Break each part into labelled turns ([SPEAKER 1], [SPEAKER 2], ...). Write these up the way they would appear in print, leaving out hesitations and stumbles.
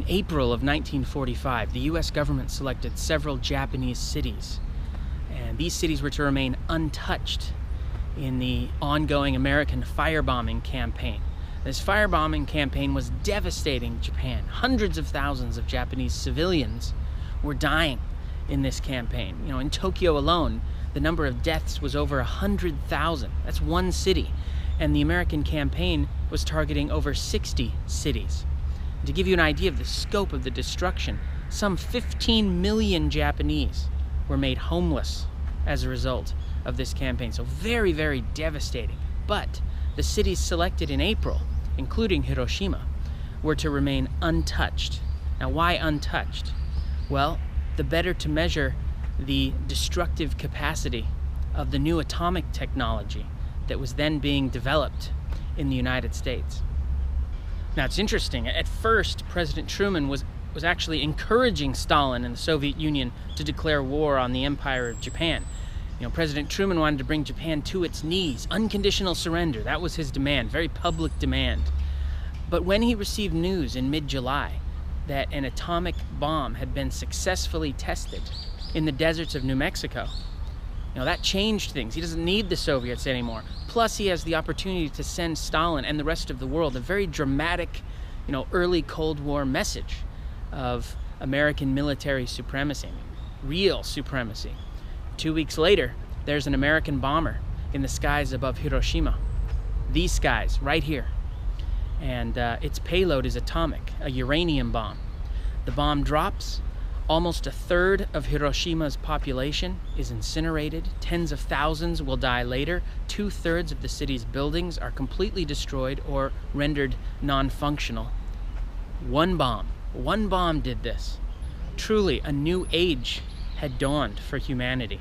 [SPEAKER 1] April of 1945, the US government selected several Japanese cities, and these cities were to remain untouched in the ongoing American firebombing campaign. This firebombing campaign was devastating Japan. Hundreds of thousands of Japanese civilians were dying in this campaign. You know, in Tokyo alone, the number of deaths was over 100,000. That's one city. And the American campaign was targeting over 60 cities. To give you an idea of the scope of the destruction, some 15 million Japanese were made homeless as a result of this campaign. So very, very devastating. But the cities selected in April, including Hiroshima, were to remain untouched. Now, why untouched? Well, the better to measure the destructive capacity of the new atomic technology that was then being developed in the United States. Now, it's interesting. At first, President Truman was actually encouraging Stalin and the Soviet Union to declare war on the Empire of Japan. You know, President Truman wanted to bring Japan to its knees, unconditional surrender. That was his demand, very public demand. But when he received news in mid-July that an atomic bomb had been successfully tested in the deserts of New Mexico, you know, that changed things. He doesn't need the Soviets anymore. Plus, he has the opportunity to send Stalin and the rest of the world a very dramatic, you know, early Cold War message of American military supremacy, real supremacy. 2 weeks later, there's an American bomber in the skies above Hiroshima. These skies, right here. And its payload is atomic, a uranium bomb. The bomb drops. Almost a third of Hiroshima's population is incinerated. Tens of thousands will die later. 2/3 of the city's buildings are completely destroyed or rendered non-functional. One bomb did this. Truly, a new age had dawned for humanity.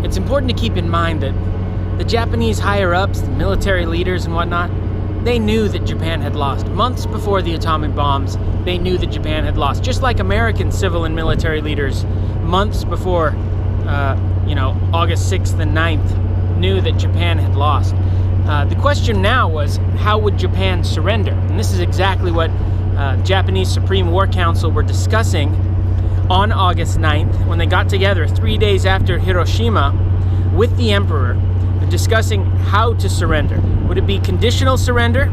[SPEAKER 1] It's important to keep in mind that the Japanese higher-ups, the military leaders and whatnot, they knew that Japan had lost. Months before the atomic bombs, they knew that Japan had lost. Just like American civil and military leaders, months before, August 6th and 9th, knew that Japan had lost. The question now was, how would Japan surrender? And this is exactly what Japanese Supreme War Council were discussing on August 9th, when they got together 3 days after Hiroshima with the emperor, discussing how to surrender. Would it be conditional surrender?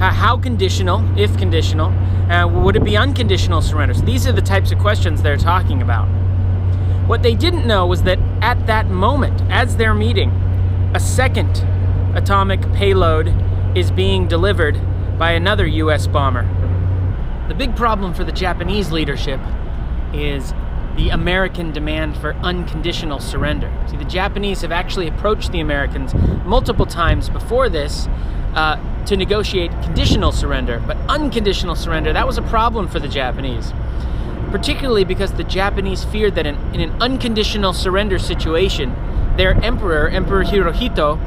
[SPEAKER 1] How conditional, if conditional? Would it be unconditional surrender? So these are the types of questions they're talking about. What they didn't know was that at that moment, as they're meeting, a second atomic payload is being delivered by another US bomber. The big problem for the Japanese leadership is the American demand for unconditional surrender. See, the Japanese have actually approached the Americans multiple times before this to negotiate conditional surrender, but unconditional surrender, that was a problem for the Japanese, particularly because the Japanese feared that in an unconditional surrender situation, their emperor, Emperor Hirohito,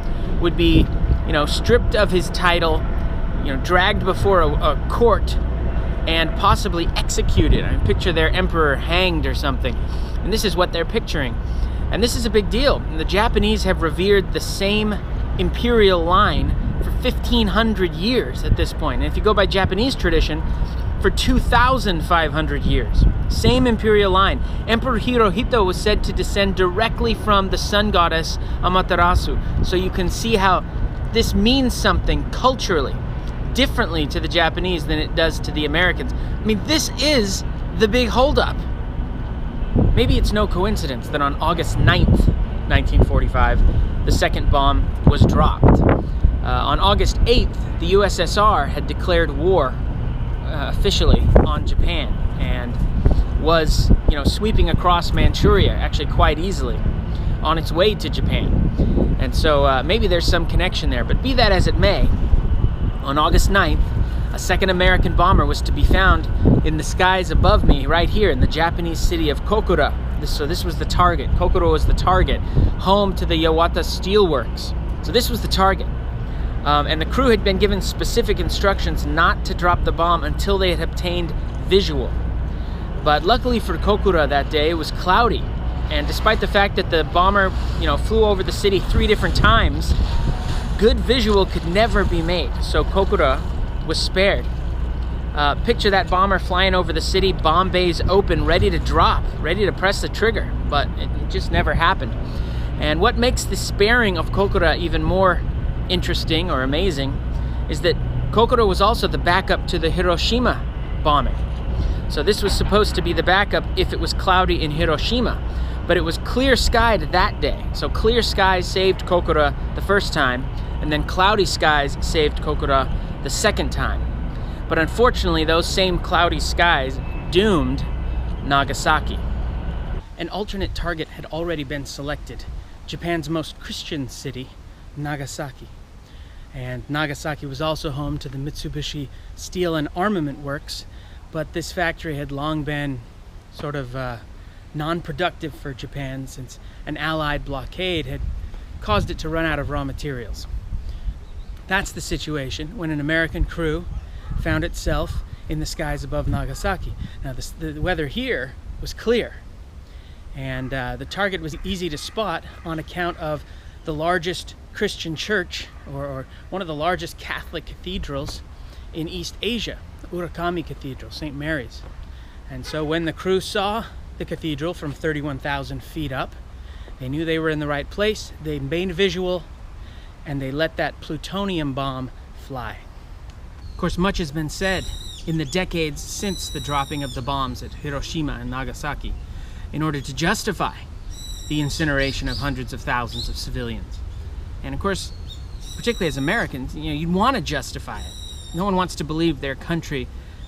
[SPEAKER 1] would be, stripped of his title, dragged before a court, and possibly executed. I mean, picture their emperor hanged or something. And this is what they're picturing. And this is a big deal. And the Japanese have revered the same imperial line for 1,500 years at this point. And if you go by Japanese tradition, for 2,500 years. Same imperial line. Emperor Hirohito was said to descend directly from the sun goddess Amaterasu. So you can see how this means something culturally differently to the Japanese than it does to the Americans. I mean, this is the big holdup. Maybe it's no coincidence that on August 9th, 1945, the second bomb was dropped. On August 8th, the USSR had declared war officially on Japan and was, sweeping across Manchuria actually quite easily on its way to Japan. And so maybe there's some connection there. But be that as it may, on August 9th, a second American bomber was to be found in the skies above me right here in the Japanese city of Kokura. So this was the target. Kokura was the target, home to the Yawata Steelworks. So this was the target. And the crew had been given specific instructions not to drop the bomb until they had obtained visual. But luckily for Kokura that day, it was cloudy. And despite the fact that the bomber, flew over the city 3 different times, good visual could never be made. So Kokura was spared. Picture that bomber flying over the city, bomb bays open, ready to drop, ready to press the trigger, but it just never happened. And what makes the sparing of Kokura even more interesting or amazing is that Kokura was also the backup to the Hiroshima bombing. So this was supposed to be the backup if it was cloudy in Hiroshima, but it was clear skied that day. So clear skies saved Kokura the first time, and then cloudy skies saved Kokura the second time. But unfortunately, those same cloudy skies doomed Nagasaki. An alternate target had already been selected, Japan's most Christian city, Nagasaki. And Nagasaki was also home to the Mitsubishi Steel and Armament Works, but this factory had long been sort of non-productive for Japan since an Allied blockade had caused it to run out of raw materials. That's the situation when an American crew found itself in the skies above Nagasaki. Now the weather here was clear, and the target was easy to spot on account of the largest Christian church, or one of the largest Catholic cathedrals in East Asia, Urakami Cathedral, St. Mary's. And so when the crew saw the cathedral from 31,000 feet up, they knew they were in the right place, they made visual, and they let that plutonium bomb fly. Of course, much has been said in the decades since the dropping of the bombs at Hiroshima and Nagasaki in order to justify the incineration of hundreds of thousands of civilians. And of course, particularly as Americans, you'd want to justify it. No one wants to believe their country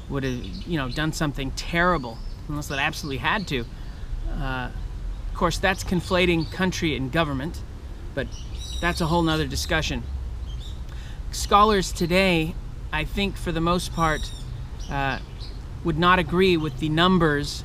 [SPEAKER 1] would have, done something terrible unless it absolutely had to. Of course, that's conflating country and government, but that's a whole nother discussion. Scholars today, I think for the most part, would not agree with the numbers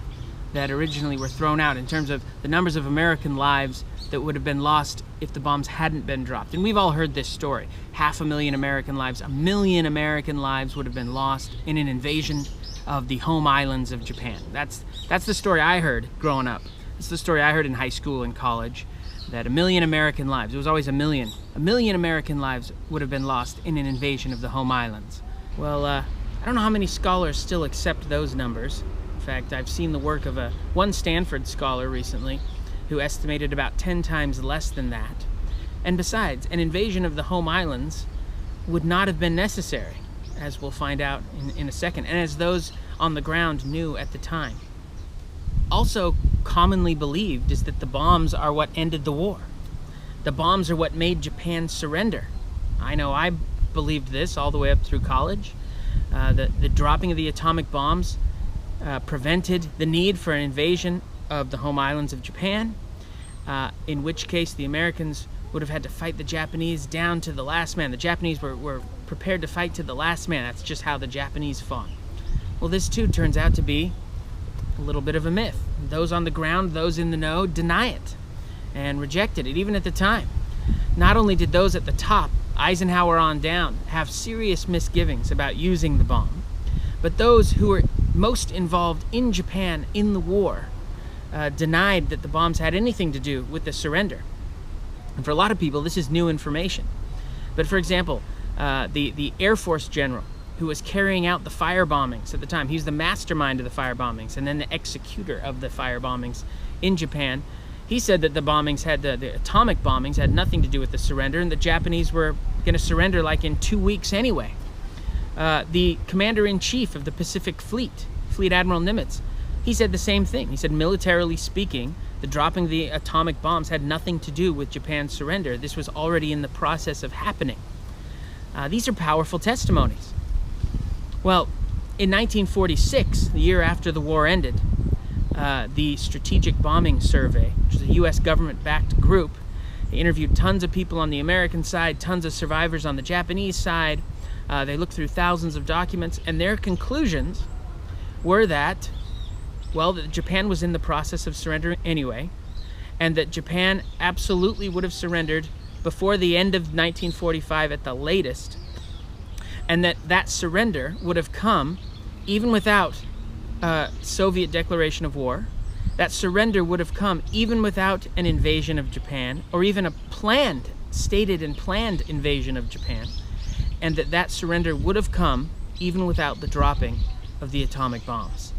[SPEAKER 1] that originally were thrown out in terms of the numbers of American lives that would have been lost if the bombs hadn't been dropped. And we've all heard this story. 500,000 American lives, 1 million American lives would have been lost in an invasion of the home islands of Japan. That's the story I heard growing up. It's the story I heard in high school and college, that 1 million American lives, it was always 1 million. 1 million American lives would have been lost in an invasion of the home islands. Well, I don't know how many scholars still accept those numbers. In fact, I've seen the work of one Stanford scholar recently who estimated about 10 times less than that. And besides, an invasion of the home islands would not have been necessary, as we'll find out in a second, and as those on the ground knew at the time. Also commonly believed is that the bombs are what ended the war. The bombs are what made Japan surrender. I know I believed this all the way up through college. The dropping of the atomic bombs prevented the need for an invasion of the home islands of Japan, in which case the Americans would have had to fight the Japanese down to the last man. The Japanese were prepared to fight to the last man. That's just how the Japanese fought. Well, this too turns out to be a little bit of a myth. Those on the ground, those in the know, deny it and rejected it, even at the time. Not only did those at the top, Eisenhower on down, have serious misgivings about using the bomb, but those who were most involved in Japan in the war denied that the bombs had anything to do with the surrender. And for a lot of people, this is new information. But for example, the Air Force general who was carrying out the firebombings at the time, he's the mastermind of the firebombings and then the executor of the firebombings in Japan, he said that the bombings had, the atomic bombings had nothing to do with the surrender, and the Japanese were going to surrender like in 2 weeks anyway. The commander-in-chief of the Pacific Fleet, Fleet Admiral Nimitz, he said the same thing. He said, militarily speaking, the dropping of the atomic bombs had nothing to do with Japan's surrender. This was already in the process of happening. These are powerful testimonies. Well, in 1946, the year after the war ended, the Strategic Bombing Survey, which is a U.S. government-backed group, they interviewed tons of people on the American side, tons of survivors on the Japanese side. They looked through thousands of documents, and their conclusions were that, well, that Japan was in the process of surrendering anyway, and that Japan absolutely would have surrendered before the end of 1945 at the latest, and that surrender would have come even without Soviet declaration of war. That surrender would have come even without an invasion of Japan, or even a stated and planned invasion of Japan, and that surrender would have come even without the dropping of the atomic bombs.